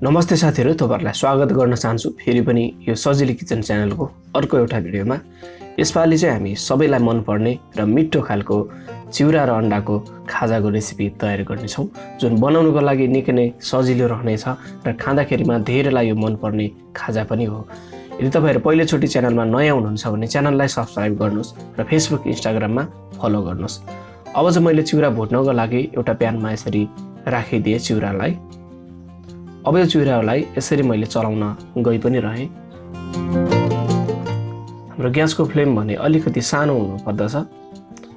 नमस्ते साथीहरु, तपाईहरुलाई स्वागत गर्न चाहन्छु फेरि पनि यो सजिलो किचन च्यानलको अर्को एउटा भिडियोमा। यसपालि चाहिँ हामी सबैलाई मन पर्ने र मिठो खालको चिउरा र अण्डाको खाजाको रेसिपी तयार गर्ने छौं, जुन बनाउनुको लागि निकै नै सजिलो रहनेछ र खाँदाखेरिमा धेरैलाई यो मन पर्ने खाजा पनि हो। यदि तपाईहरु पहिलो चोटी च्यानलमा नयाँ हुनुहुन्छ भने च्यानललाई सब्स्क्राइब गर्नुस् र फेसबुक इन्स्टाग्राममा फलो गर्नुस्। अब चाहिँ मैले चिउरा भुट्नको लागि एउटा प्यानमा यसरी राखिदिए चिउरालाई। अब यो चिउरालाई यसरी मैले चलाउन गइ पनि रहे। हाम्रो ग्यासको फ्लेम भने अलिकति सानो हुनु पर्दछ,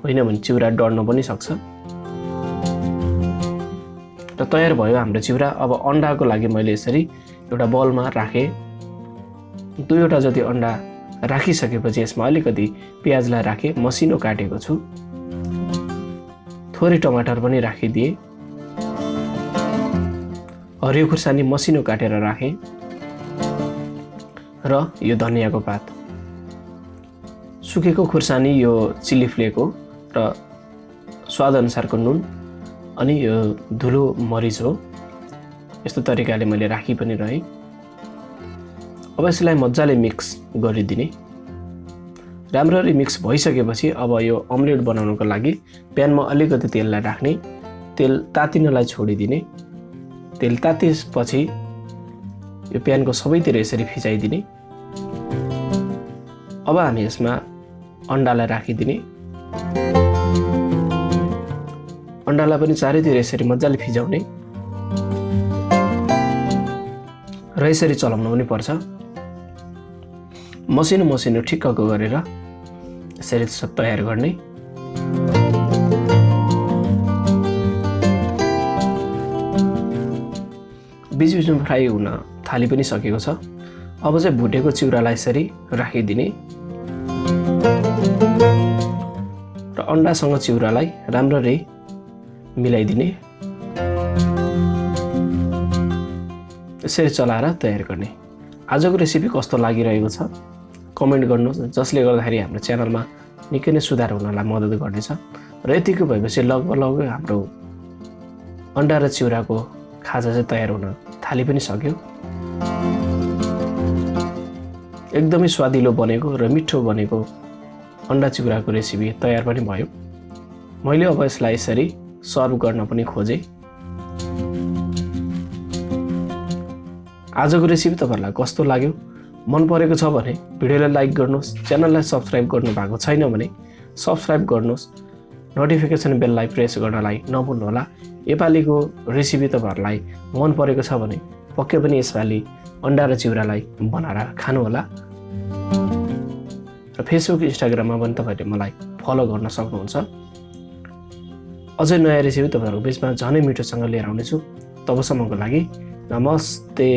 होइन भने चिउरा डढ्न पनि सक्छ। र तयार भयो हाम्रो चिउरा। अब अण्डाको लागि मैले यसरी एउटा बलमा राखे। दुईवटा जति अण्डा राखिसकेपछि यसमा अलिकति प्याजलाई राखे, मसिनो काटेको छु। थोरै टमाटर पनि राखिदिए। हरियो खुर्सानी मसिनो काटेर राखे र यो धनियाको पात, सुकेको खुर्सानी, यो चिली फ्लेक हो र स्वाद अनुसारको नुन, अनि यो धुलो मरिच हो। यस्तो तरिकाले मैले राखी पनि रहे। अब यसलाई मजाले मिक्स गरिदिने। राम्ररी मिक्स भइसकेपछि अब यो अमलेट बनाउनको लागि प्यानमा अलिकति तेललाई राख्ने, तेल तातिनलाई छोडिदिने। तेल तातिएपछि यो प्यानको सबैतिर यसरी फिजाइदिने। अब हामी यसमा अण्डालाई राखिदिने। अण्डालाई पनि चारैतिर यसरी मजाले फिजाउने र यसरी चलाउनु पनि पर्छ। मसिनो मसिनो ठिक्कको गरेर यसरी तयार गर्ने। बीचबीचमा फ्राई हुन थाली पनि सकेको छ। अब चाहिँ भुटेको चिउरालाई यसरी राखिदिने र अण्डासँग चिउरालाई राम्ररी मिलाइदिने। यसरी चलाएर तयार गर्ने। आजको रेसिपी कस्तो लागिरहेको छ कमेन्ट गर्नुहोस्, जसले गर्दाखेरि हाम्रो च्यानलमा निकै नै सुधार हुनलाई मद्दत गर्नेछ। र यतिको भएपछि लगभग हाम्रो अण्डा र चिउराको खाजा चाहिँ तयार हुन थाली पनि सक्यो। एकदमै स्वादिलो बनेको र मिठो बनेको अण्डा चिउराको रेसिपी तयार पनि भयो। मैले अब यसलाई यसरी सर्भ गर्न पनि खोजेँ। आजको रेसिपी तपाईहरुलाई कस्तो लाग्यो? मन परेको छ भने भिडियोलाई लाइक गर्नुहोस्, च्यानललाई सब्स्क्राइब गर्नु भएको छैन भने सब्स्क्राइब गर्नुहोस्, नोटिफिकेसन बेललाई प्रेस गर्नलाई नभुल्नुहोला। नेपालीको रेसिपी तपाईहरुलाई मन परेको छ भने पक्कै पनि यसपालि अण्डा र चिउरालाई बनाएर खानुहोला। र फेसबुक इन्स्टाग्राममा पनि तपाईहरुले मलाई फलो गर्न सक्नुहुन्छ। अझै नयाँ रेसिपी तपाईहरुको बीचमा झनै मिठोसँग लिएर आउनेछु। तबसम्मको लागि नमस्ते।